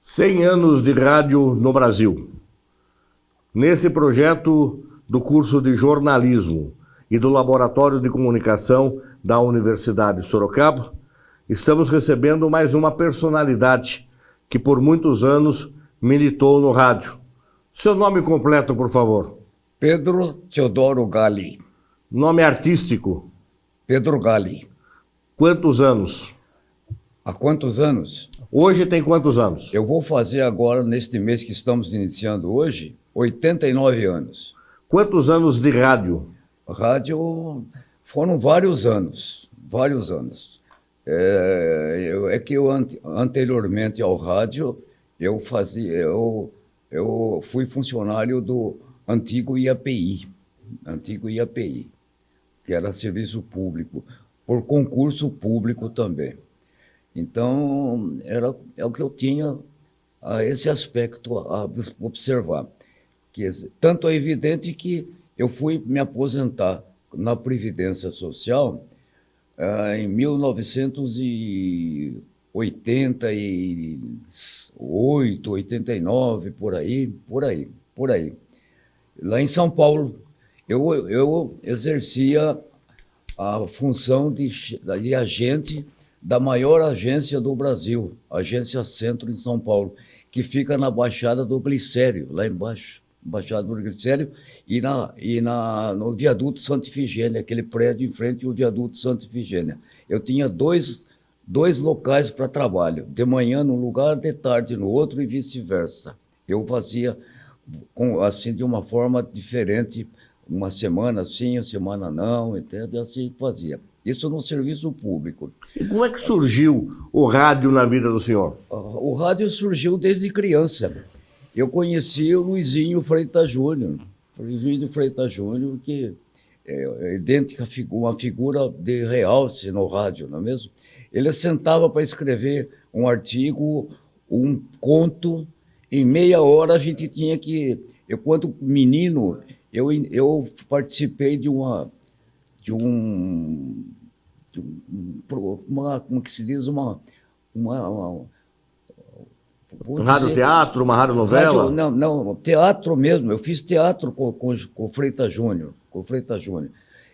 Cem anos de rádio no Brasil. Nesse projeto do curso de jornalismo e do Laboratório de Comunicação da Universidade de Sorocaba, estamos recebendo mais uma personalidade que por muitos anos militou no rádio. Seu nome completo, por favor. Pedro Teodoro Galli. Nome artístico? Pedro Galli. Quantos anos? Há quantos anos? Hoje tem quantos anos? Eu vou fazer agora, neste mês que estamos iniciando hoje, 89 anos. Quantos anos de rádio? Rádio foram vários anos, vários anos. Anteriormente ao rádio, eu fui funcionário do antigo IAPI, que era serviço público, por concurso público também. Então, é o que eu tinha esse aspecto a observar. Tanto é evidente que eu fui me aposentar na Previdência Social em 1988, 89, por aí. Lá em São Paulo, eu exercia a função de agente da maior agência do Brasil, Agência Centro em São Paulo, que fica na Baixada do Glicério, lá embaixo, Baixada do Glicério, e no Viaduto Santa Ifigênia, aquele prédio em frente ao Viaduto Santa Ifigênia. Eu tinha dois locais para trabalho, de manhã num lugar, de tarde no outro e vice-versa. Eu fazia assim de uma forma diferente, uma semana sim, uma semana não, entende? Assim fazia. Isso no serviço público. E como é que surgiu o rádio na vida do senhor? O rádio surgiu desde criança. Eu conheci o Luizinho Freitas Júnior. Que é idêntica, uma figura de realce no rádio, não é mesmo? Ele sentava para escrever um artigo, um conto. Em meia hora a gente tinha que... quando menino, eu participei como que se diz, rádio teatro, uma rádio novela? Não, teatro mesmo. Eu fiz teatro com o Freitas Júnior.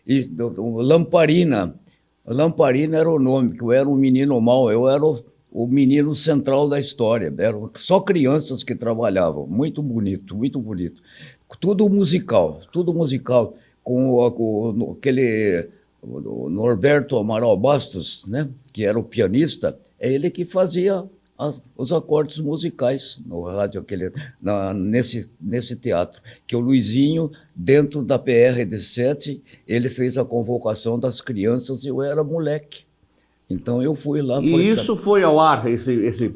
E Lamparina era o nome, que eu era um menino mau, eu era o menino central da história. Eram só crianças que trabalhavam. Muito bonito, muito bonito. Tudo musical. Com aquele Norberto Amaral Bastos, né, que era o pianista, é ele que fazia os acordes musicais no rádio, nesse teatro, que o Luizinho, dentro da PR-17, ele fez a convocação das crianças e eu era moleque. Então eu fui lá... E isso foi ao ar, esse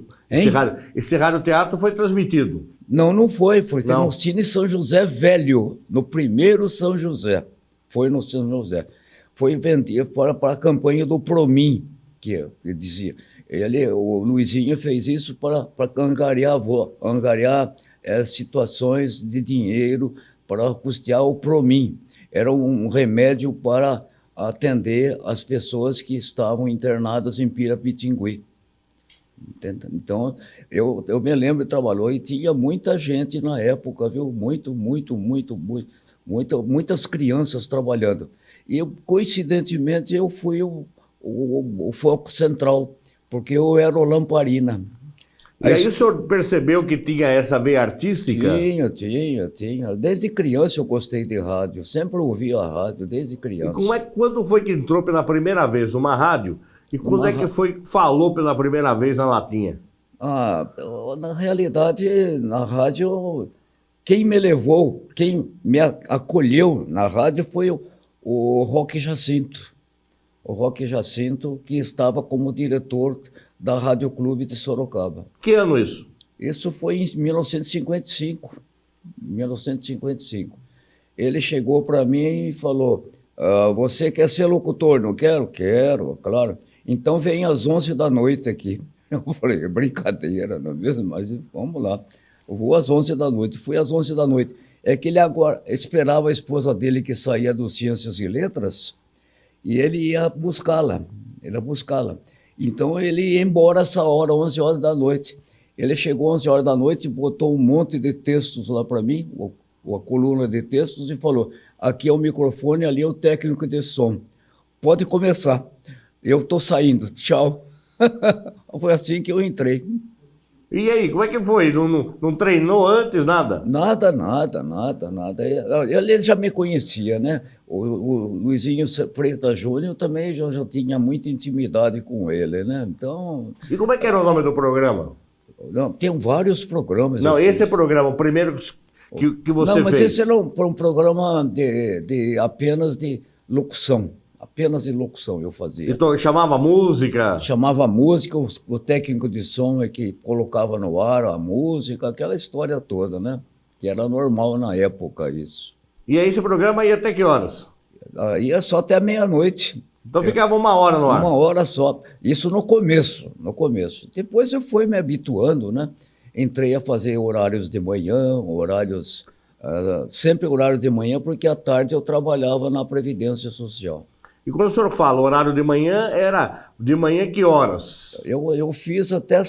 rádio teatro foi transmitido? Não foi no Cine São José Velho, no primeiro São José. Foi no São José. Foi vendido para a campanha do Promin, que ele dizia. O Luizinho fez isso para angariar situações de dinheiro para custear o Promin. Era um remédio para atender as pessoas que estavam internadas em Pirapitingui. Então, eu me lembro, trabalhou e tinha muita gente na época, viu? Muitas crianças trabalhando. E, coincidentemente, eu fui o foco central, porque eu era o Lamparina. E aí o senhor percebeu que tinha essa veia artística? Tinha. Desde criança eu gostei de rádio, sempre ouvi a rádio, desde criança. E quando foi que entrou pela primeira vez uma rádio? E quando é que falou pela primeira vez na latinha? Na realidade, na rádio, quem me levou, quem me acolheu na rádio foi o Roque Jacinto. O Roque Jacinto, que estava como diretor da Rádio Clube de Sorocaba. Que ano isso? Isso foi em 1955. Ele chegou para mim e falou, Você quer ser locutor? Não quero? Quero, claro. Então vem às 11 da noite aqui. Eu falei, brincadeira, não é mesmo? Mas vamos lá. Eu vou às 11 da noite. Fui às 11 da noite. É que ele agora esperava a esposa dele que saía do Ciências e Letras e ele ia buscá-la. Ele ia buscá-la. Então ele ia embora essa hora, 11 horas da noite. Ele chegou 11 horas da noite, botou um monte de textos lá para mim, a coluna de textos, e falou, aqui é o microfone, ali é o técnico de som. Pode começar. Eu estou saindo. Tchau. Foi assim que eu entrei. E aí, como é que foi? Não treinou antes, nada? Nada. Ele já me conhecia, né? O Luizinho Freitas Júnior também já tinha muita intimidade com ele, né? Então... E como é que era o nome do programa? Não, tem vários programas. Não, esse é o programa, o primeiro que você fez. Não, mas esse era um programa apenas de locução. Apenas de locução eu fazia. Então, chamava música? Chamava música, o técnico de som é que colocava no ar a música, aquela história toda, né? Que era normal na época isso. E aí esse programa ia até que horas? Ia só até meia-noite. Então ficava 1 hora no ar? 1 hora só. Isso no começo. Depois eu fui me habituando, né? Entrei a fazer horários de manhã, sempre horário de manhã, porque à tarde eu trabalhava na Previdência Social. E quando o senhor fala horário de manhã, era de manhã que horas? Eu fiz até...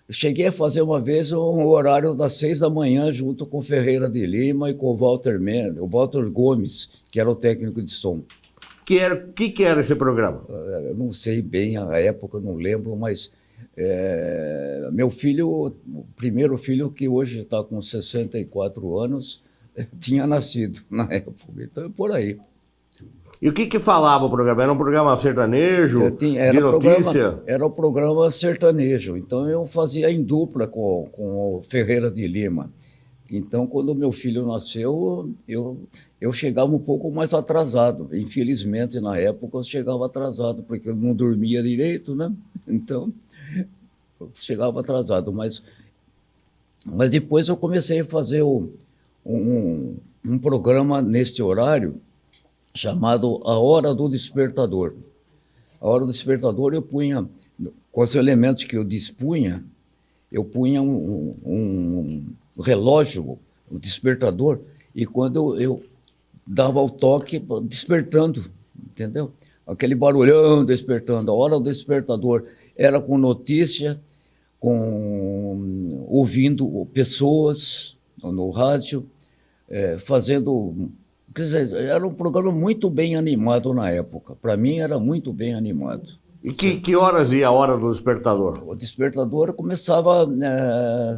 Cheguei a fazer uma vez um horário das 6 da manhã junto com Ferreira de Lima e com o Walter Gomes, que era o técnico de som. O que era esse programa? Eu não sei bem a época, não lembro, mas meu filho, o primeiro filho, que hoje está com 64 anos, tinha nascido na época, então é por aí. E o que falava o programa? Era um programa sertanejo, de notícia? Era o programa sertanejo, então eu fazia em dupla com o Ferreira de Lima. Então, quando meu filho nasceu, eu chegava um pouco mais atrasado. Infelizmente, na época, eu chegava atrasado, porque eu não dormia direito, né? Então, eu chegava atrasado. Mas depois eu comecei a fazer um programa neste horário, chamado A Hora do Despertador. A Hora do Despertador eu punha, com os elementos que eu dispunha, eu punha um relógio, um despertador, e quando eu dava o toque, despertando, entendeu? Aquele barulhão despertando. A Hora do Despertador era com notícia, ouvindo pessoas no rádio, fazendo... Quer dizer, era um programa muito bem animado na época. Para mim, era muito bem animado. E que horas ia a Hora do Despertador? O despertador começava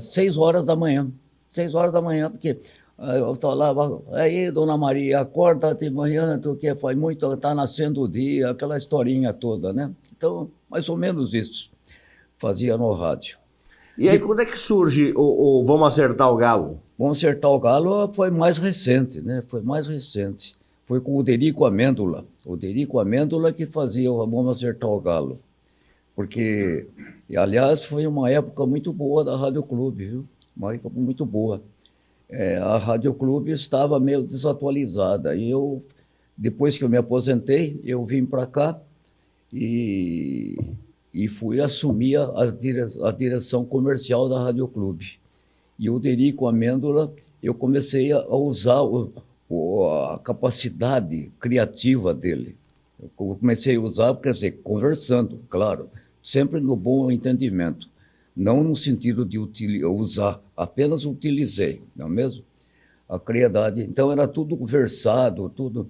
6 horas da manhã. 6 horas da manhã, porque eu falava, aí, dona Maria, acorda de manhã, porque faz muito, está nascendo o dia, aquela historinha toda, né? Então, mais ou menos isso fazia no rádio. E aí, quando é que surge o Vamos Acertar o Galo? Vamos Acertar o Galo foi mais recente, né? Foi mais recente. Foi com o Derico Amêndola. O Derico Amêndola que fazia o Vamos Acertar o Galo. Porque, aliás, foi uma época muito boa da Rádio Clube, viu? Uma época muito boa. A Rádio Clube estava meio desatualizada. E eu, depois que eu me aposentei, eu vim para cá e fui assumir a direção comercial da Rádio Clube. E o Derico Amêndola, eu comecei a usar a capacidade criativa dele. Eu comecei a usar, quer dizer, conversando, claro, sempre no bom entendimento. Não no sentido de usar, apenas utilizei, não é mesmo? A criatividade. Então, era tudo versado, tudo...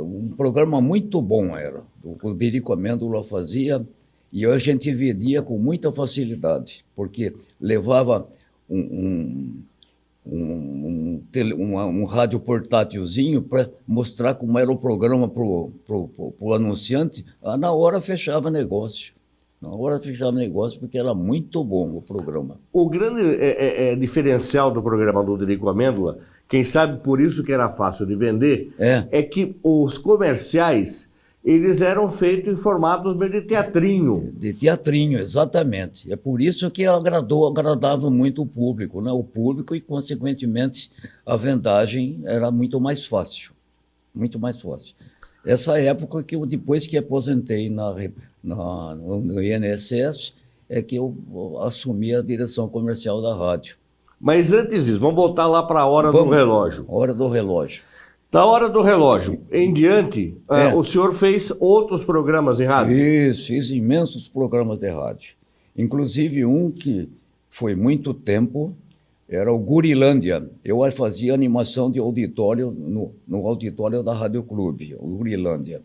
um programa muito bom era. O Derico Amêndola fazia, e a gente vendia com muita facilidade, porque levava um rádio portátilzinho para mostrar como era o programa para o anunciante. Na hora fechava negócio. Na hora fechava negócio, porque era muito bom o programa. O grande diferencial do programa do Derico Amêndola, quem sabe por isso que era fácil de vender, é que os comerciais, eles eram feitos em formatos meio de teatrinho. De teatrinho, exatamente. É por isso que agradava muito o público, né? O público e, consequentemente, a vendagem era muito mais fácil. muito mais fácil. Essa época que eu, depois que aposentei no INSS, é que eu assumi a direção comercial da rádio. Mas antes disso, vamos voltar lá para a hora do Vamos, relógio. hora do relógio. Da hora do relógio em diante, o senhor fez outros programas em rádio? Fiz imensos programas de rádio. Inclusive um que foi muito tempo, era o Gurilândia. Eu fazia animação de auditório no auditório da Rádio Clube, o Gurilândia.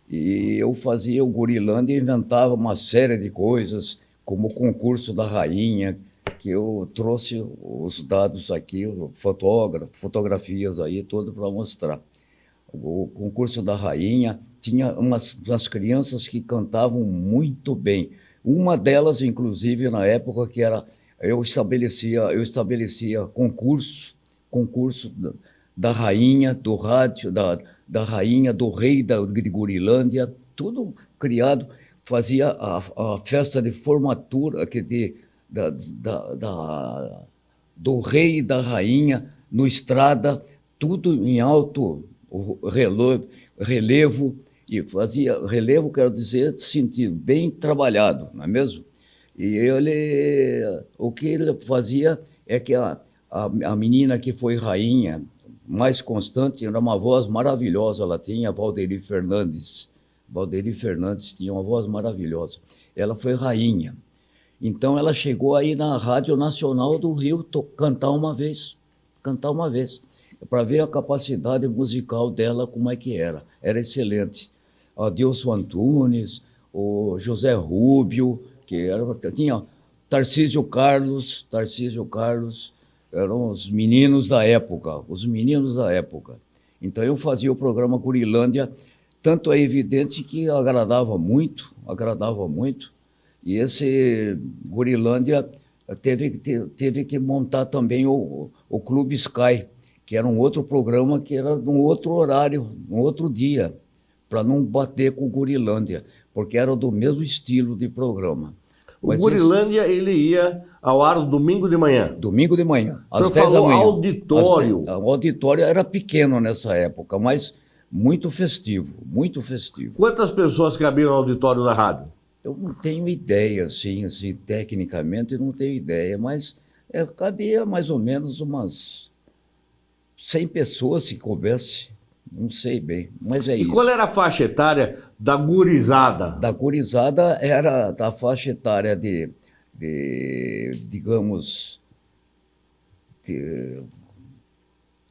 E eu fazia o Gurilândia e inventava uma série de coisas, como o concurso da rainha, que eu trouxe os dados aqui, fotografias aí, tudo para mostrar. O concurso da rainha tinha umas crianças que cantavam muito bem. Uma delas, inclusive, na época, que era... Eu estabelecia concurso da rainha, do rádio, da rainha, do rei de Gurilândia, tudo criado. Fazia a festa de formatura do rei e da rainha no Estrada, tudo em alto relevo, e fazia relevo, quero dizer, sentido, bem trabalhado, não é mesmo? E o que ele fazia é que a menina que foi rainha, mais constante, era uma voz maravilhosa, ela tinha, Valderi Fernandes. Valderi Fernandes tinha uma voz maravilhosa. Ela foi rainha. Então, ela chegou aí na Rádio Nacional do Rio cantar uma vez, para ver a capacidade musical dela, como é que era. Era excelente. Adilson Antunes, o José Rúbio, tinha Tarcísio Carlos, eram os meninos da época. Então, eu fazia o programa Gurilândia, tanto é evidente que agradava muito, e esse Gurilândia teve que montar também o Clube Sky, que era um outro programa que era num outro horário, num outro dia, para não bater com o Gurilândia, porque era do mesmo estilo de programa. O Gurilândia, ele ia ao ar no domingo de manhã? Domingo de manhã, às 10 da manhã. Auditório? O auditório era pequeno nessa época, mas muito festivo, muito festivo. Quantas pessoas cabiam no auditório da rádio? Eu não tenho ideia, assim, tecnicamente não tenho ideia, mas cabia mais ou menos umas 100 pessoas se coubesse, não sei bem, mas é isso. E qual era a faixa etária da gurizada? Da gurizada era da faixa etária digamos,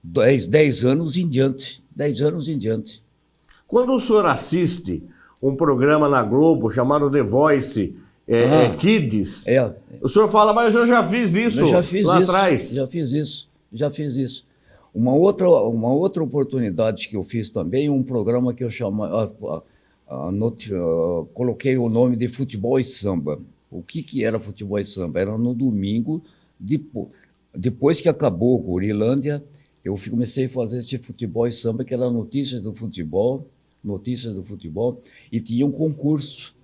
10 anos em diante. 10 anos em diante. Quando o senhor assiste um programa na Globo chamado The Voice Kids, o senhor fala, mas eu já fiz isso atrás. Já fiz isso. Uma outra oportunidade que eu fiz também, um programa que eu coloquei o nome de Futebol e Samba. O que era Futebol e Samba? Era no domingo, depois que acabou o Gurilândia, eu comecei a fazer esse Futebol e Samba, que era notícias do futebol, e tinha um concurso.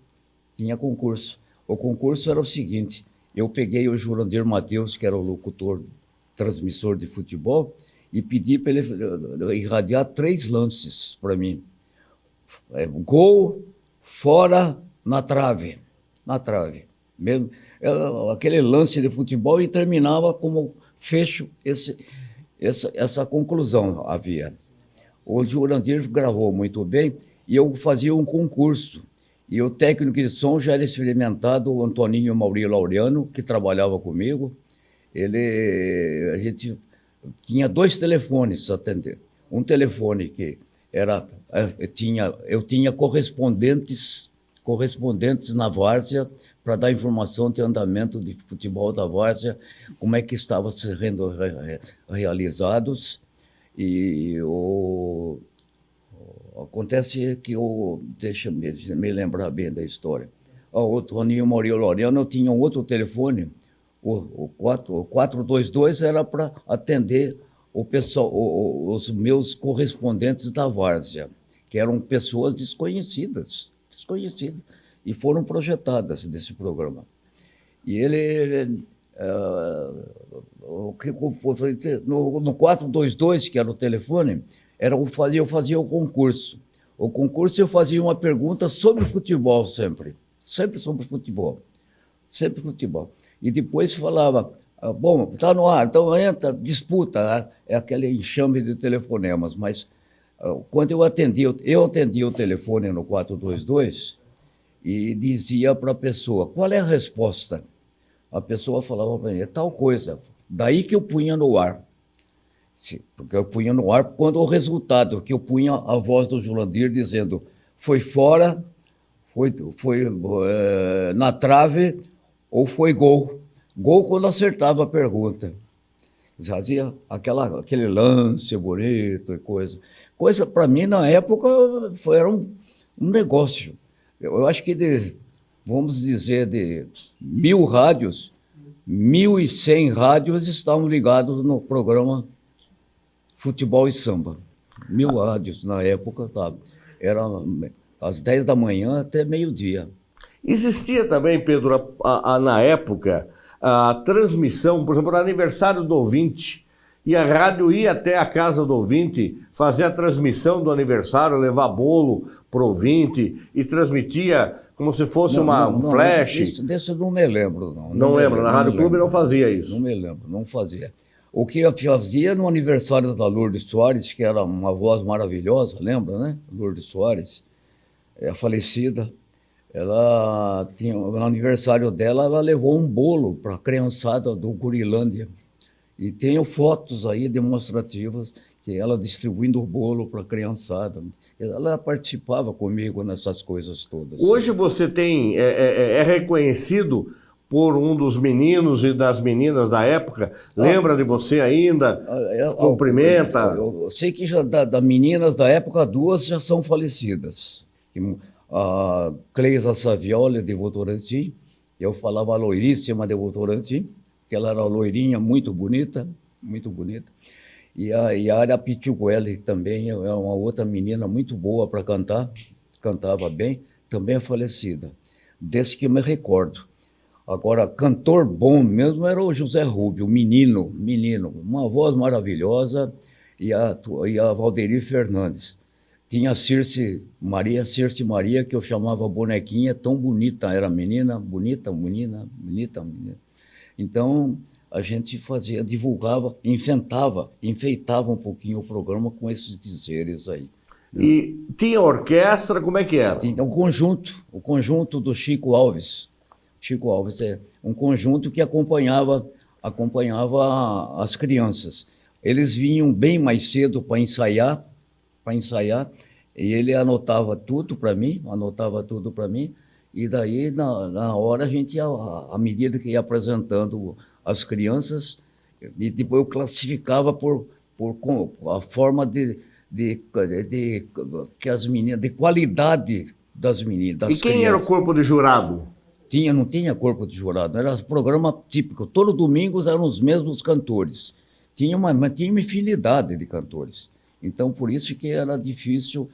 O concurso era o seguinte: eu peguei o Jurandir Matheus, que era o locutor, transmissor de futebol, e pedi para ele irradiar 3 lances para mim. Gol, fora, na trave. Mesmo, aquele lance de futebol, e terminava como fecho essa conclusão havia. O Jurandir gravou muito bem e eu fazia um concurso. E o técnico de som já era experimentado, o Antoninho Mauri Laureano, que trabalhava comigo. A gente tinha 2 telefones a atender. Um telefone que eu tinha correspondentes na várzea para dar informação de andamento de futebol da várzea, como é que estava sendo realizados. E acontece que deixa me lembrar bem da história. O Toninho Mauri Laureano, eu tinha um outro telefone, o 422 era para atender o pessoal, os meus correspondentes da várzea, que eram pessoas desconhecidas, e foram projetadas desse programa. E ele, no 422, que era o telefone, eu fazia o concurso. O concurso eu fazia uma pergunta sobre futebol sempre sobre futebol, sempre futebol. E depois falava, bom, está no ar, então entra, disputa, é aquele enxame de telefonemas, mas quando eu atendia o telefone no 422 e dizia para a pessoa, qual é a resposta? A pessoa falava para mim, é tal coisa, daí que eu punha no ar. Porque eu punha no ar quando o resultado, que eu punha a voz do Julandir dizendo, foi fora, foi na trave ou foi gol. Gol quando acertava a pergunta. Fazia aquele lance bonito e coisa. Coisa, para mim, na época, era um negócio. Eu acho que, vamos dizer, de 1.000 rádios, 1.100 rádios estavam ligados no programa Futebol e Samba. 1.000 rádios na época, tá? Era às 10 da manhã até meio-dia. Existia também, Pedro, na época, a transmissão, por exemplo, no aniversário do ouvinte, e a rádio ia até a casa do ouvinte, fazer a transmissão do aniversário, levar bolo para o ouvinte e transmitia como se fosse um flash. Desse eu não me lembro, não. Não lembro, na Rádio Clube não fazia isso. Não me lembro, não fazia. O que eu fazia no aniversário da Lourdes Soares, que era uma voz maravilhosa, lembra, né? Lourdes Soares, a falecida, ela tinha, no aniversário dela, ela levou um bolo para a criançada do Gurilândia. E tenho fotos aí demonstrativas que ela distribuindo o bolo para a criançada. Ela participava comigo nessas coisas todas. Hoje você é reconhecido por um dos meninos e das meninas da época, lembra de você ainda? Cumprimenta? Eu sei que já das meninas da época, 2 já são falecidas. A Cleisa Savioli, de Votorantim, eu falava a loiríssima de Votorantim, que ela era loirinha, muito bonita, muito bonita. E a Yara Pitigueli também é uma outra menina muito boa para cantar, cantava bem, também é falecida, desse que eu me recordo. Agora, cantor bom mesmo era o José Rubio, menino, uma voz maravilhosa, e a Valderi Fernandes. Tinha a Circe Maria, que eu chamava bonequinha, tão bonita, era menina, bonita. Então, a gente divulgava, enfeitava um pouquinho o programa com esses dizeres aí. E tinha orquestra, como é que era? Tinha o conjunto do Chico Alves. Chico Alves é um conjunto que acompanhava as crianças. Eles vinham bem mais cedo para ensaiar, e ele anotava tudo para mim, e daí, na hora, a gente ia, à medida que ia apresentando as crianças, e depois eu classificava por a forma que as meninas, de qualidade das meninas, das crianças. E quem era o corpo de jurado? Não tinha corpo de jurado, era programa típico. Todo domingo eram os mesmos cantores. Tinha uma infinidade de cantores. Então, por isso que era difícil,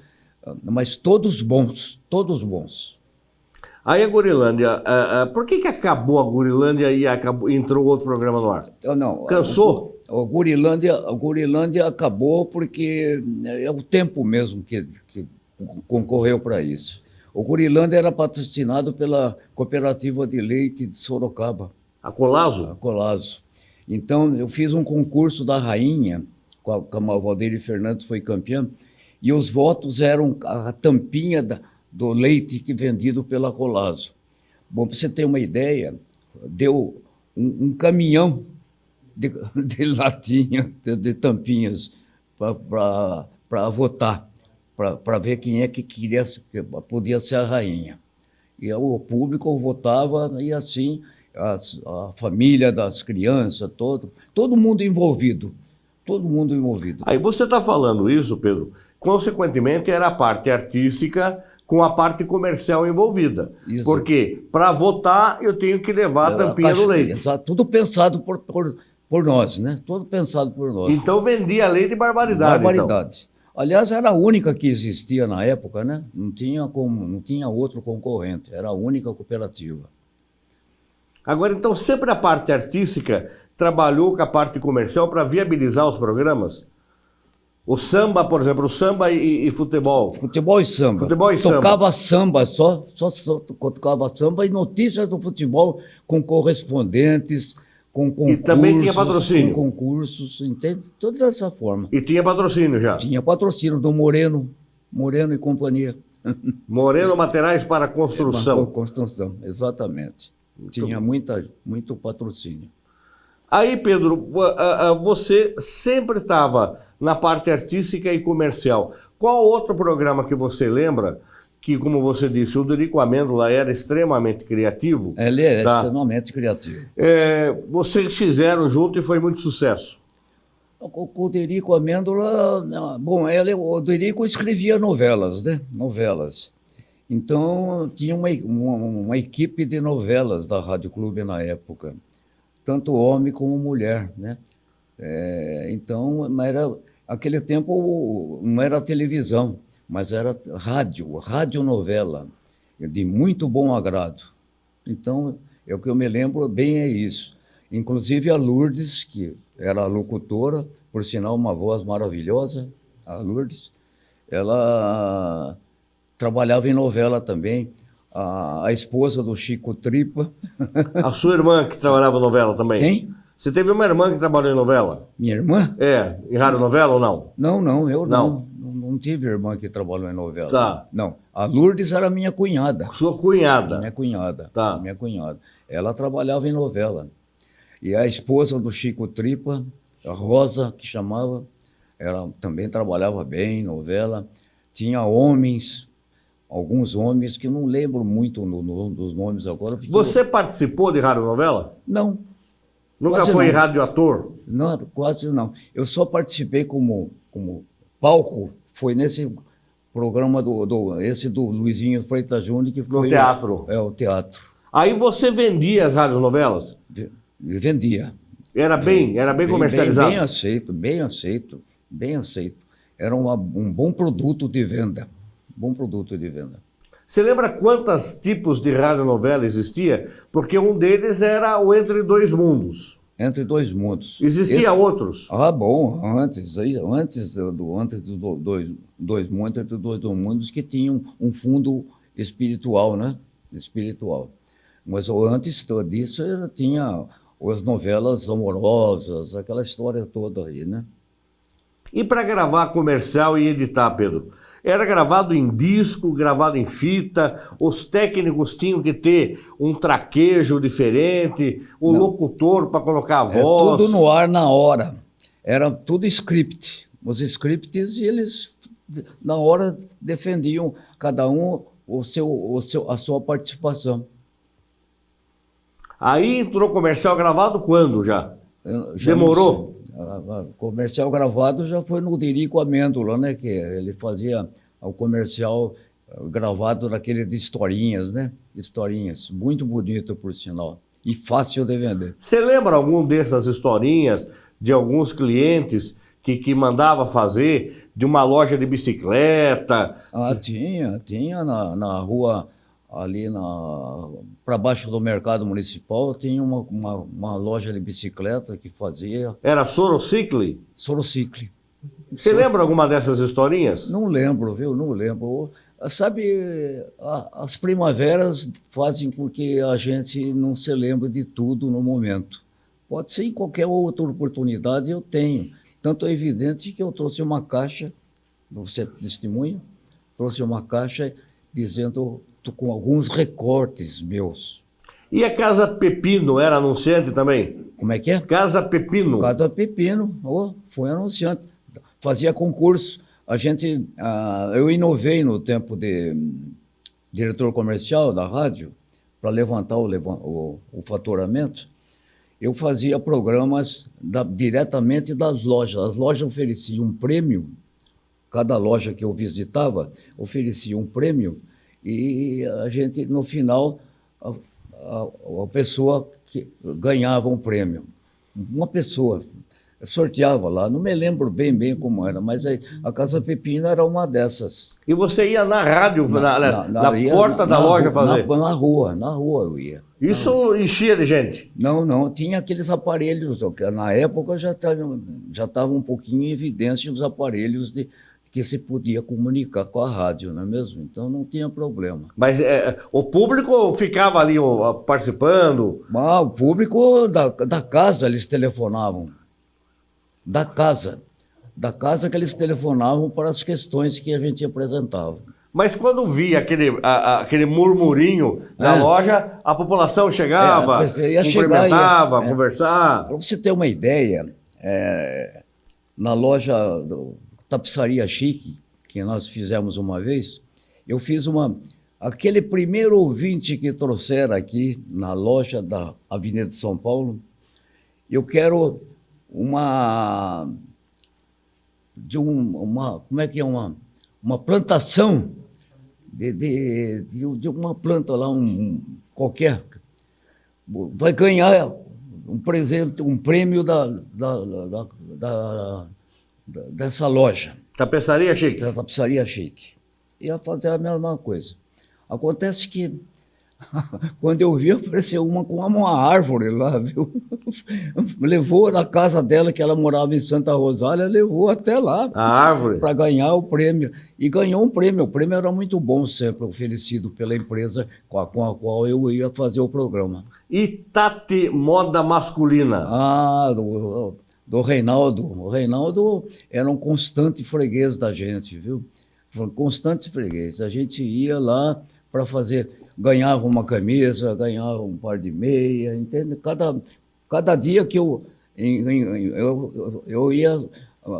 mas todos bons. Aí a Gurilândia, por que acabou a Gurilândia e entrou outro programa no ar? Não, cansou? A Gurilândia acabou porque é o tempo mesmo que concorreu para isso. O Gurilândia era patrocinado pela Cooperativa de Leite de Sorocaba. A Colazo? A Colazo. Então, eu fiz um concurso da Rainha, com a Valderi Fernandes foi campeã, e os votos eram a tampinha do leite vendido pela Colazo. Bom, para você ter uma ideia, deu um caminhão de latinha, de tampinhas para votar, para ver quem é que podia ser a rainha. E o público votava, e assim a família das crianças, todo mundo envolvido. Aí você está falando isso, Pedro, consequentemente era a parte artística com a parte comercial envolvida. Isso. Porque para votar eu tenho que levar a tampinha do leite. Exato, tudo pensado por nós, né? Tudo pensado por nós. Então vendia leite de barbaridade. Então. Aliás, era a única que existia na época, né? Não tinha outro concorrente, era a única cooperativa. Agora, então, sempre a parte artística trabalhou com a parte comercial para viabilizar os programas? O samba, por exemplo, o samba e futebol. Futebol e samba. Futebol e samba. Tocava samba, só tocava samba e notícias do futebol com correspondentes, com concursos. E também tinha patrocínio. Com concursos, entende? Toda dessa forma. E tinha patrocínio já. Tinha patrocínio do Moreno e companhia. Moreno Materiais para Construção. Construção, exatamente. Tinha muito patrocínio. Aí, Pedro, você sempre estava na parte artística e comercial. Qual outro programa que você lembra que, como você disse, o Dorico Amêndola era extremamente criativo? Ele é extremamente criativo. Vocês fizeram junto e foi muito sucesso. O Dorico Amêndola, o Dorico escrevia novelas, né? Novelas. Então, tinha uma equipe de novelas da Rádio Clube na época. Tanto homem como mulher, né? Então, aquele tempo não era televisão, mas era radionovela, de muito bom agrado. Então, o que eu me lembro bem é isso. Inclusive a Lourdes, que era locutora, por sinal uma voz maravilhosa, a Lourdes, ela trabalhava em novela também. A esposa do Chico Tripa. A sua irmã que trabalhava em novela também? Quem? Você teve uma irmã que trabalhou em novela? Minha irmã? Em rádio novela ou não? Não, eu não tive irmã que trabalhou em novela. Tá. Não, a Lourdes era minha cunhada. Sua cunhada? Minha cunhada. Tá. Minha cunhada. Ela trabalhava em novela. E a esposa do Chico Tripa, a Rosa, que chamava, ela também trabalhava bem em novela. Tinha alguns homens que não lembro muito dos nomes agora. Você participou de radionovela? Não. Nunca foi radioator? Não, quase não. Eu só participei como palco, foi nesse programa esse do Luizinho Freitas Júnior, que foi... No teatro? O teatro. Aí você vendia as radionovelas? Vendia. Era bem comercializado? Bem aceito. Era um bom produto de venda. Você lembra quantos tipos de radionovela existia? Porque um deles era o Entre Dois Mundos. Entre Dois Mundos. Existia outros? Bom, antes do Dois Mundos, Entre Dois Mundos, que tinham um fundo espiritual, né? Espiritual. Mas antes disso, tinha as novelas amorosas, aquela história toda aí, né? E para gravar comercial e editar, Pedro? Era gravado em disco, gravado em fita, os técnicos tinham que ter um traquejo diferente, o locutor para colocar a voz. Tudo no ar na hora. Era tudo script. Os scripts, eles, na hora, defendiam cada um a sua participação. Aí entrou comercial gravado quando já? Demorou? Comercial gravado já foi no Dorico Amêndola, né? Que ele fazia o comercial gravado naquele de historinhas, né? Historinhas. Muito bonito, por sinal. E fácil de vender. Você lembra algum dessas historinhas de alguns clientes que mandava fazer de uma loja de bicicleta? Tinha na rua, ali para baixo do mercado municipal, tinha uma loja de bicicleta que fazia... Era Sorocicle? Sorocicle. Você lembra alguma dessas historinhas? Não lembro, viu? Não lembro. Sabe, as primaveras fazem com que a gente não se lembre de tudo no momento. Pode ser em qualquer outra oportunidade, eu tenho. Tanto é evidente que eu trouxe uma caixa, você testemunha, trouxe uma caixa dizendo com alguns recortes meus. E a Casa Pepino era anunciante também? Como é que é? Casa Pepino. Casa Pepino, foi anunciante. Fazia concurso. Eu inovei no tempo de diretor comercial da rádio, para levantar o faturamento. Eu fazia programas diretamente das lojas. As lojas ofereciam um prêmio, cada loja que eu visitava oferecia um prêmio, e a gente, no final, a pessoa que ganhava um prêmio. Uma pessoa sorteava lá. Não me lembro bem como era, mas a Casa Pepino era uma dessas. E você ia na rádio, na porta da loja fazer? Na rua eu ia. Isso enchia de gente? Não, tinha aqueles aparelhos, na época já estava um pouquinho em evidência os aparelhos que se podia comunicar com a rádio, não é mesmo? Então não tinha problema. Mas o público ficava ali participando? O público da casa eles telefonavam. Da casa que eles telefonavam para as questões que a gente apresentava. Mas quando via aquele murmurinho na loja, a população chegava, cumprimentava, conversar. Para você ter uma ideia, na loja Tapeçaria Chique, que nós fizemos uma vez, eu fiz aquele primeiro ouvinte que trouxeram aqui na loja da Avenida de São Paulo, eu quero uma plantação de uma planta lá, qualquer, vai ganhar um presente, um prêmio dessa loja. Tapeçaria Chique. Da Tapeçaria Chique. Ia fazer a mesma coisa. Acontece que quando eu vi, apareceu uma com uma árvore lá, viu? Levou na casa dela, que ela morava em Santa Rosália, levou até lá. A árvore? Para ganhar o prêmio. E ganhou um prêmio. O prêmio era muito bom, sempre oferecido pela empresa com a qual eu ia fazer o programa. E Tati Moda Masculina? Do Reinaldo. O Reinaldo era um constante freguês da gente, viu? Um constante freguês. A gente ia lá para fazer, ganhava uma camisa, ganhava um par de meia, entende? Cada dia que eu ia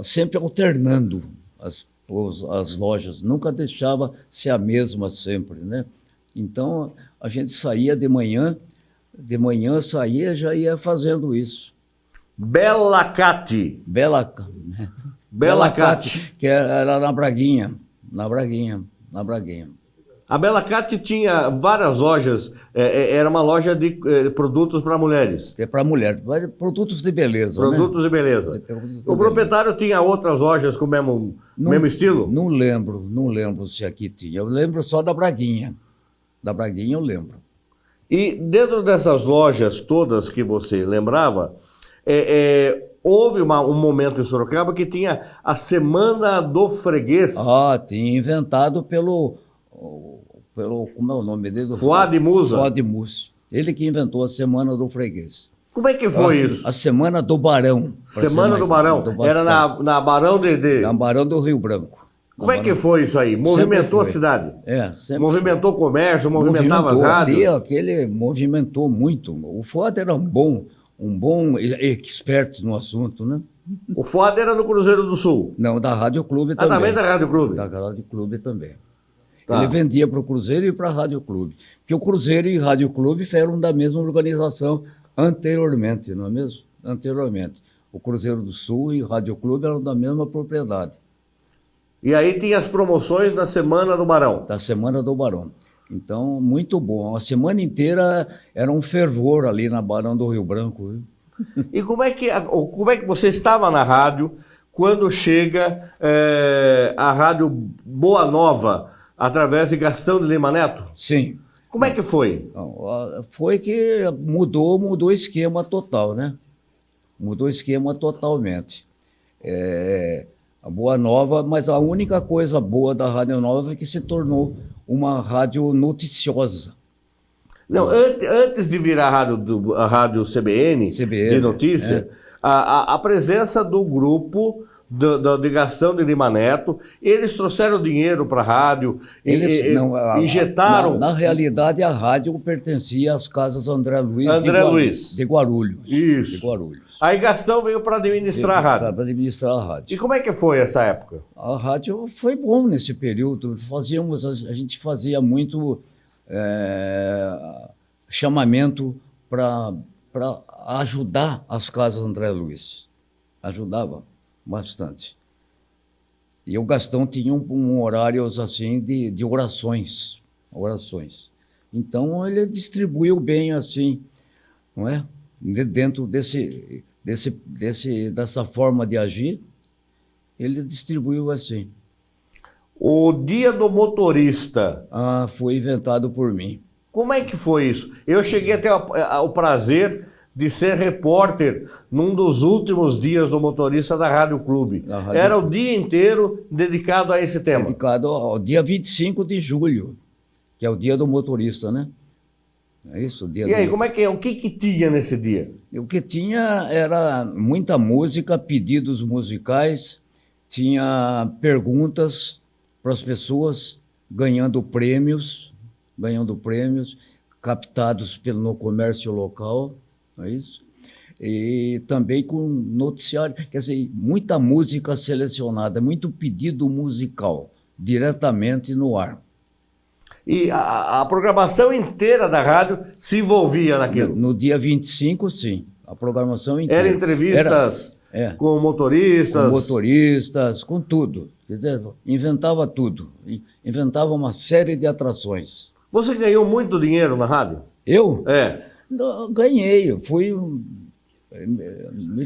sempre alternando as lojas, nunca deixava ser a mesma sempre, né? Então, a gente saía de manhã saía, já ia fazendo isso. Bela Cate, que era na Braguinha. A Bela Cate tinha várias lojas, era uma loja de produtos para mulheres. Para mulher, produtos de beleza. Produtos de beleza. O proprietário tinha outras lojas com o mesmo estilo? Não lembro se aqui tinha. Eu lembro só da Braguinha. Da Braguinha eu lembro. E dentro dessas lojas todas que você lembrava, houve um momento em Sorocaba que tinha a Semana do Freguês. Tinha inventado pelo como é o nome dele? Fuad Musa. Fuad Musa. Ele que inventou a Semana do Freguês. Como é que foi isso? A Semana do Barão. Semana do Barão. Era na Barão Na Barão do Rio Branco. Como é que foi isso aí? Movimentou a cidade? Movimentou o comércio, movimentava as rádios? Aquele movimentou muito. O Fuad era um bom expert no assunto, né? O Fuad era do Cruzeiro do Sul? Não, da Rádio Clube também. Também da Rádio Clube? Da Rádio Clube também. Tá. Ele vendia para o Cruzeiro e para a Rádio Clube. Porque o Cruzeiro e Rádio Clube eram da mesma organização anteriormente, não é mesmo? Anteriormente. O Cruzeiro do Sul e o Rádio Clube eram da mesma propriedade. E aí tinha as promoções da Semana do Barão? Da Semana do Barão. Então, muito bom. A semana inteira era um fervor ali na Barão do Rio Branco. Viu? E como é que você estava na rádio quando chega a Rádio Boa Nova, através de Gastão de Lima Neto? Sim. Como é que foi? Foi que mudou o esquema total, né? Mudou o esquema totalmente. A Boa Nova, mas a única coisa boa da Rádio Nova é que se tornou uma rádio noticiosa. Não, antes de virar a rádio CBN de notícia, a presença do grupo de Gastão de Lima Neto, eles trouxeram dinheiro para a rádio, injetaram... Na realidade, a rádio pertencia às casas André Luiz de Guarulhos. Isso. De Guarulhos. Aí Gastão veio para administrar a rádio. Para administrar a rádio. E como é que foi essa época? A rádio foi bom nesse período. A gente fazia muito chamamento para ajudar as casas André Luiz. Ajudava bastante. E o Gastão tinha um horário assim de orações. Então ele distribuiu bem assim, não é? Dentro dessa forma de agir, ele distribuiu assim. O Dia do Motorista. Foi inventado por mim. Como é que foi isso? Eu cheguei a ter o prazer de ser repórter num dos últimos dias do motorista da Rádio Clube. Era o dia inteiro dedicado a esse tema. Dedicado ao dia 25 de julho, que é o dia do motorista, né? É isso, o dia E aí, como é que é? O que tinha nesse dia? O que tinha era muita música, pedidos musicais, tinha perguntas para as pessoas, ganhando prêmios, captados no comércio local, não é isso? E também com noticiário, quer dizer, muita música selecionada, muito pedido musical, diretamente no ar. E a programação inteira da rádio se envolvia naquilo? No dia 25, sim, a programação inteira. Era entrevistas com motoristas? Com motoristas, com tudo. Entendeu? Inventava tudo, inventava uma série de atrações. Você ganhou muito dinheiro na rádio? Eu? Não, ganhei,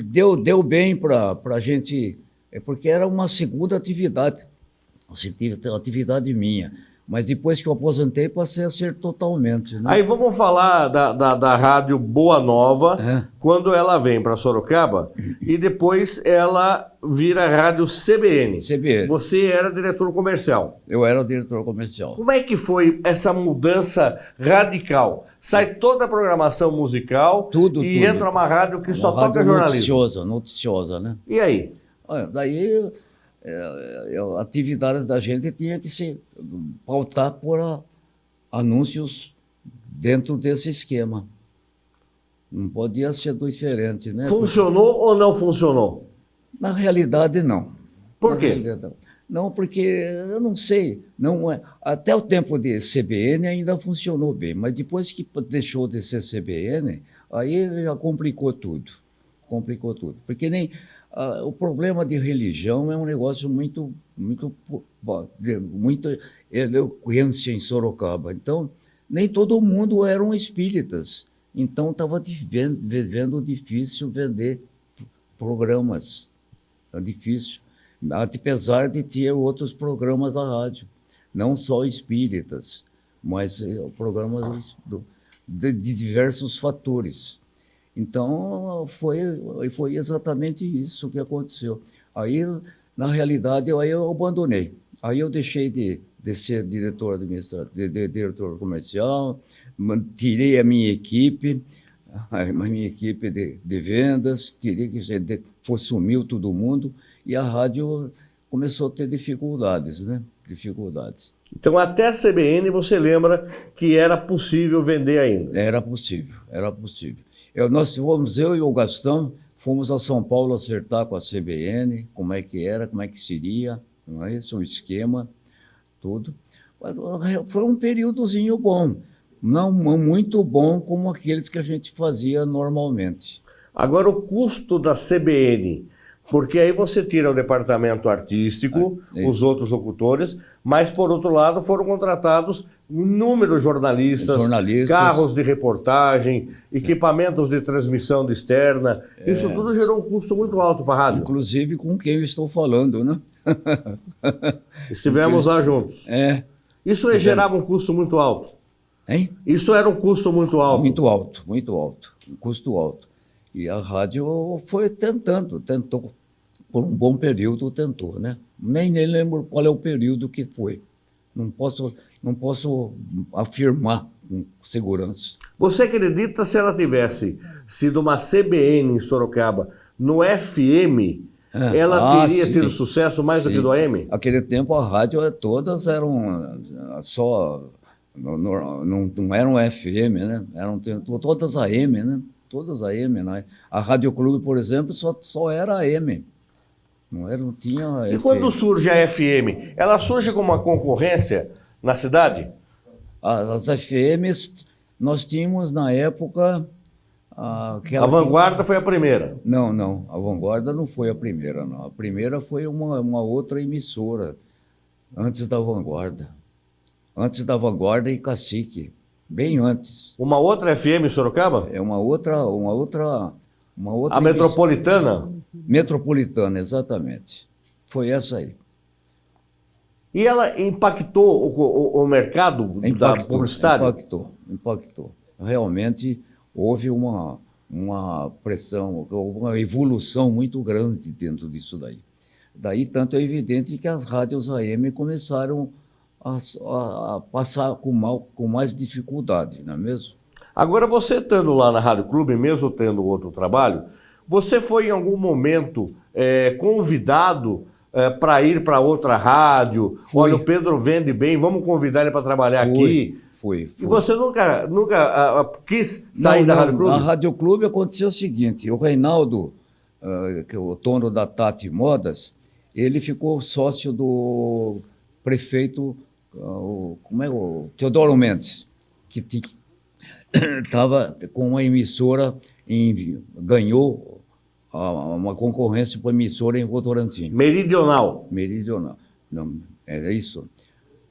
deu bem para a gente, porque era uma segunda atividade minha. Mas depois que eu aposentei, passei a ser totalmente. Né? Aí vamos falar da rádio Boa Nova, quando ela vem para Sorocaba, e depois ela vira a rádio CBN. CBN. Você era diretor comercial. Eu era o diretor comercial. Como é que foi essa mudança radical? Sai toda a programação musical tudo. Entra uma rádio que só toca jornalismo. Noticiosa, né? E aí? Daí a atividade da gente tinha que se pautar por anúncios dentro desse esquema. Não podia ser diferente, né? Funcionou ou não funcionou? Na realidade, não. Por quê? Não, porque eu não sei. Até o tempo de CBN ainda funcionou bem, mas depois que deixou de ser CBN, aí já complicou tudo. Porque nem... o problema de religião é um negócio muita eloquência em Sorocaba. Então, nem todo mundo eram espíritas. Então, estava vendo difícil vender programas. Está difícil. Apesar de ter outros programas da rádio. Não só espíritas, mas programas de diversos fatores. Então, foi exatamente isso que aconteceu. Aí, na realidade, aí eu abandonei. Aí eu deixei de ser diretor administrativo, diretor comercial, tirei a minha equipe de vendas, sumiu todo mundo, e a rádio começou a ter dificuldades, né? Então, até a CBN, você lembra que era possível vender ainda? Era possível. Eu e o Gastão, fomos a São Paulo acertar com a CBN, como é que era, como é que seria, não é isso? Um esquema, tudo. Foi um períodozinho bom, não muito bom como aqueles que a gente fazia normalmente. Agora, o custo da CBN, porque aí você tira o departamento artístico, os outros locutores, mas, por outro lado, foram contratados inúmeros jornalistas, carros de reportagem, equipamentos de transmissão de externa. Isso tudo gerou um custo muito alto para a rádio. Inclusive com quem eu estou falando, né? Estivemos lá juntos. Isso gerava um custo muito alto. Hein? Isso era um custo muito alto. Muito alto. Um custo alto. E a rádio tentou. Por um bom período tentou, né? Nem lembro qual é o período que foi. Não posso afirmar com segurança. Você acredita, se ela tivesse sido uma CBN em Sorocaba, no FM, ela teria tido sucesso mais do que do AM? Aquele tempo a rádio todas eram só... Não eram FM, né? Eram todas AM, né? Todas AM, né? A Rádio Clube, por exemplo, só era AM. Não tinha E FM. Quando surge a FM, ela surge como uma concorrência na cidade? As FMs, nós tínhamos na época... A Vanguarda foi a primeira? Não, a Vanguarda não foi a primeira, não. A primeira foi uma outra emissora, antes da Vanguarda. Antes da Vanguarda e Cacique, bem antes. Uma outra FM em Sorocaba? É uma outra Uma outra A Metropolitana? Metropolitana, exatamente. Foi essa aí. E ela impactou o mercado da publicidade? Impactou. Realmente houve uma pressão, uma evolução muito grande dentro disso daí. Daí, tanto é evidente que as rádios AM começaram a passar com mais dificuldade, não é mesmo? Agora, você estando lá na Rádio Clube, mesmo tendo outro trabalho, você foi em algum momento convidado para ir para outra rádio? Fui. Olha, o Pedro vende bem, vamos convidar ele para trabalhar aqui? Fui. E você nunca quis sair da Rádio Clube? Na Rádio Clube aconteceu o seguinte, o Reinaldo, que é o dono da Tati Modas, ele ficou sócio do prefeito, o Teodoro Mendes, que estava com uma emissora, ganhou uma concorrência para emissora em Votorantim. Meridional. Não, era isso.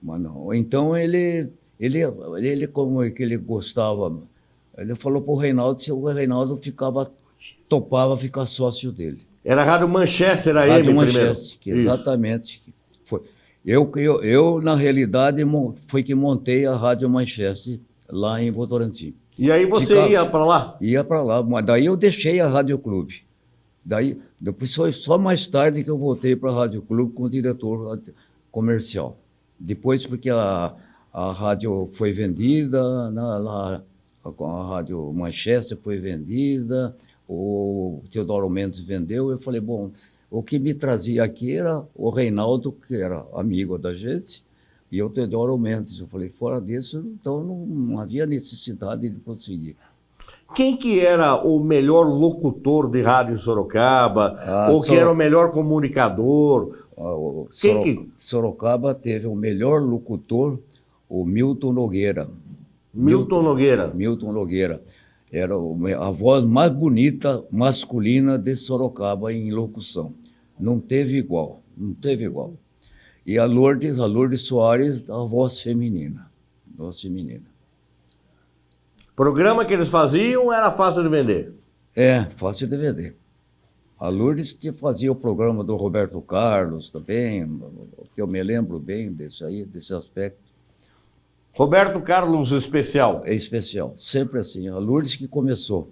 Mas não. Então ele como é que ele gostava, ele falou para o Reinaldo se o Reinaldo topava ficar sócio dele. Era a Rádio Manchester AM Rádio primeiro. Manchester, exatamente. Foi. Eu, na realidade, foi que montei a Rádio Manchester lá em Votorantim. E aí você ia para lá? Ia para lá, mas daí eu deixei a Rádio Clube. Depois foi só mais tarde que eu voltei para a Rádio Clube como diretor comercial. Depois, porque a rádio foi vendida, a Rádio Manchester foi vendida, o Teodoro Mendes vendeu, eu falei, bom, o que me trazia aqui era o Reinaldo, que era amigo da gente, e o Teodoro Mendes. Eu falei, fora disso, então não havia necessidade de prosseguir. Quem que era o melhor locutor de rádio em Sorocaba? Ou que era o melhor comunicador? Sorocaba teve o melhor locutor, o Milton Nogueira. Milton Nogueira. Milton Nogueira. Era a voz mais bonita masculina de Sorocaba em locução. Não teve igual. E a Lourdes Soares, a voz feminina. Programa que eles faziam era fácil de vender? Fácil de vender. A Lourdes fazia o programa do Roberto Carlos também, que eu me lembro bem desse aspecto. Roberto Carlos especial? É especial, sempre assim. A Lourdes que começou.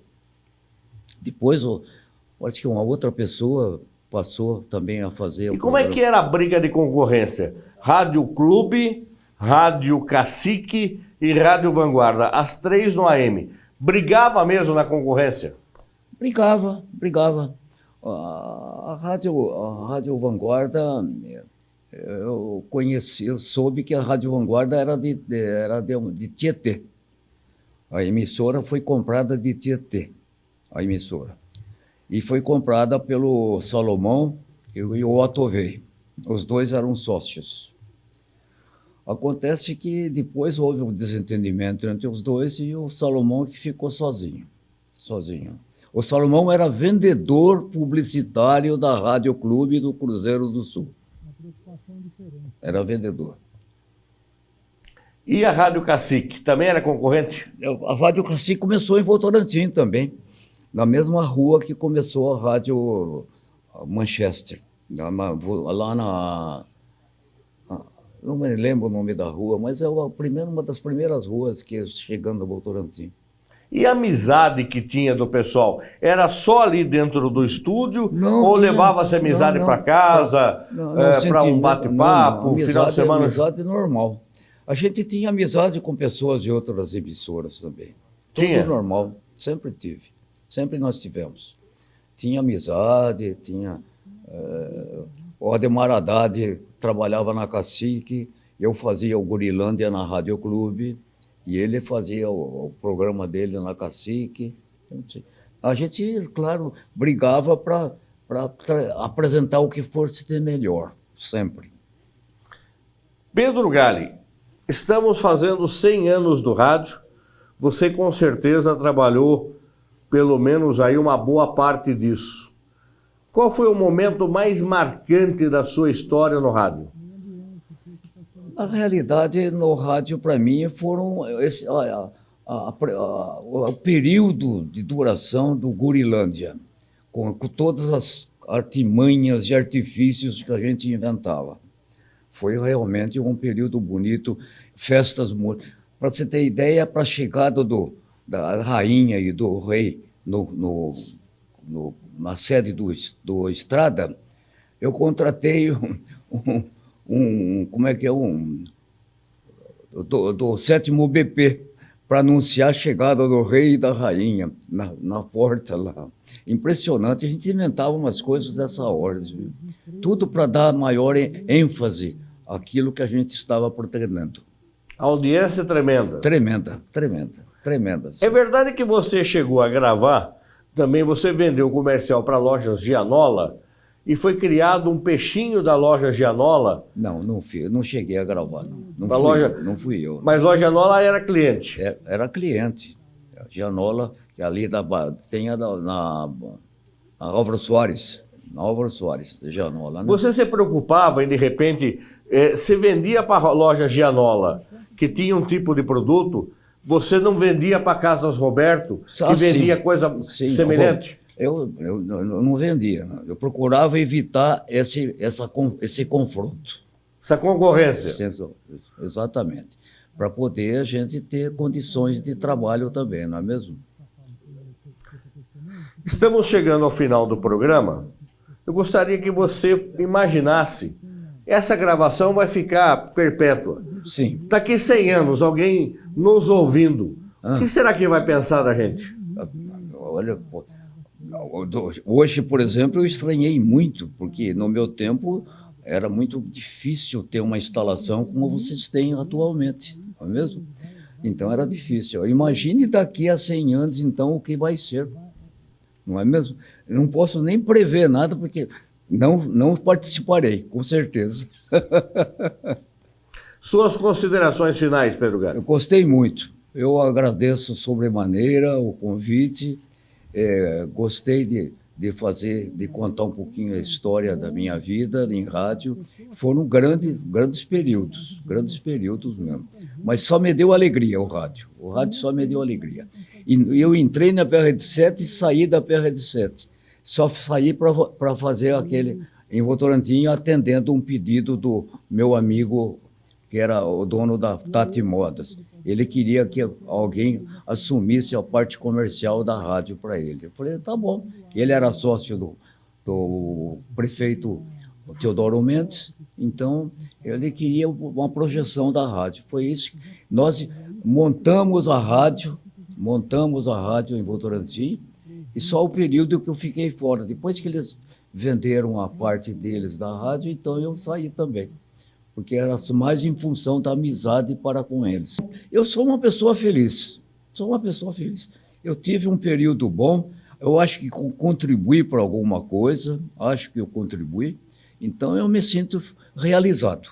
Depois, acho que uma outra pessoa passou também a fazer. E como é que era a briga de concorrência? Rádio Clube, Rádio Cacique e Rádio Vanguarda, as três no AM. Brigava mesmo na concorrência? Brigava. A Rádio Vanguarda, eu soube que a Rádio Vanguarda era de Tietê. A emissora foi comprada de Tietê, a emissora. E foi comprada pelo Salomão e o Otovei. Os dois eram sócios. Acontece que depois houve um desentendimento entre os dois e o Salomão que ficou sozinho. O Salomão era vendedor publicitário da Rádio Clube do Cruzeiro do Sul. Era vendedor. E a Rádio Cacique também era concorrente? A Rádio Cacique começou em Votorantim também, na mesma rua que começou a Rádio Manchester. Lá não me lembro o nome da rua, mas é uma das primeiras ruas que chegando a Votorantim. E a amizade que tinha do pessoal? Era só ali dentro do estúdio? Ou levava-se amizade para casa, para um bate-papo, final de semana? Amizade normal. A gente tinha amizade com pessoas de outras emissoras também. Tinha? Tudo normal, sempre tive. Sempre nós tivemos. Tinha amizade, tinha... o Ademar Haddad trabalhava na Cacique, eu fazia o Gurilândia na Rádio Clube, e ele fazia o programa dele na Cacique. A gente, claro, brigava para apresentar o que fosse de melhor, sempre. Pedro Galli, estamos fazendo 100 anos do rádio. Você com certeza trabalhou pelo menos aí uma boa parte disso. Qual foi o momento mais marcante da sua história no rádio? A realidade, no rádio, para mim, foram o período de duração do Gurilândia, com todas as artimanhas e artifícios que a gente inventava. Foi realmente um período bonito, festas... Para você ter ideia, para a chegada da rainha e do rei na sede do Estrada, eu contratei do 7º BP para anunciar a chegada do rei e da rainha na porta lá. Impressionante, a gente inventava umas coisas dessa ordem, viu? Tudo para dar maior ênfase àquilo que a gente estava pretendendo. A audiência é tremenda. Tremenda. É verdade que você chegou a gravar, também você vendeu comercial para lojas Gianola, e foi criado um peixinho da loja Gianola? Não cheguei a gravar, não. Não fui eu. Mas a loja Gianola era cliente? Era cliente. A Gianola, que ali tem na Álvaro Soares. Na Álvaro Soares, de Gianola. Né? Você se preocupava em, de repente, se vendia para a loja Gianola, que tinha um tipo de produto, você não vendia para Casas Roberto, que vendia coisa semelhante? Eu não vendia. Não. Eu procurava evitar esse confronto. Essa concorrência. Exatamente. Para poder a gente ter condições de trabalho também, não é mesmo? Estamos chegando ao final do programa. Eu gostaria que você imaginasse, essa gravação vai ficar perpétua. Sim. Daqui 100 anos, alguém nos ouvindo, o que será que vai pensar da gente? Olha, hoje, por exemplo, eu estranhei muito, porque no meu tempo era muito difícil ter uma instalação como vocês têm atualmente, não é mesmo? Então era difícil. Imagine daqui a 100 anos, então, o que vai ser. Não é mesmo? Eu não posso nem prever nada, porque não participarei, com certeza. Suas considerações finais, Pedro Gato. Eu gostei muito. Eu agradeço sobremaneira o convite. Gostei de contar um pouquinho a história da minha vida em rádio. Foram grandes períodos mesmo. Mas só me deu alegria o rádio. O rádio só me deu alegria. E eu entrei na PRD7 e saí da PRD7. Só saí para fazer aquele em Votorantim, atendendo um pedido do meu amigo, que era o dono da Tati Modas. Ele queria que alguém assumisse a parte comercial da rádio para ele. Eu falei, tá bom. Ele era sócio do prefeito Teodoro Mendes, então ele queria uma projeção da rádio. Foi isso. Nós montamos a rádio em Votorantim, e só o período que eu fiquei fora. Depois que eles venderam a parte deles da rádio, então eu saí também, porque era mais em função da amizade para com eles. Eu sou uma pessoa feliz, Eu tive um período bom, eu acho que contribuí para alguma coisa, acho que eu contribuí, então eu me sinto realizado.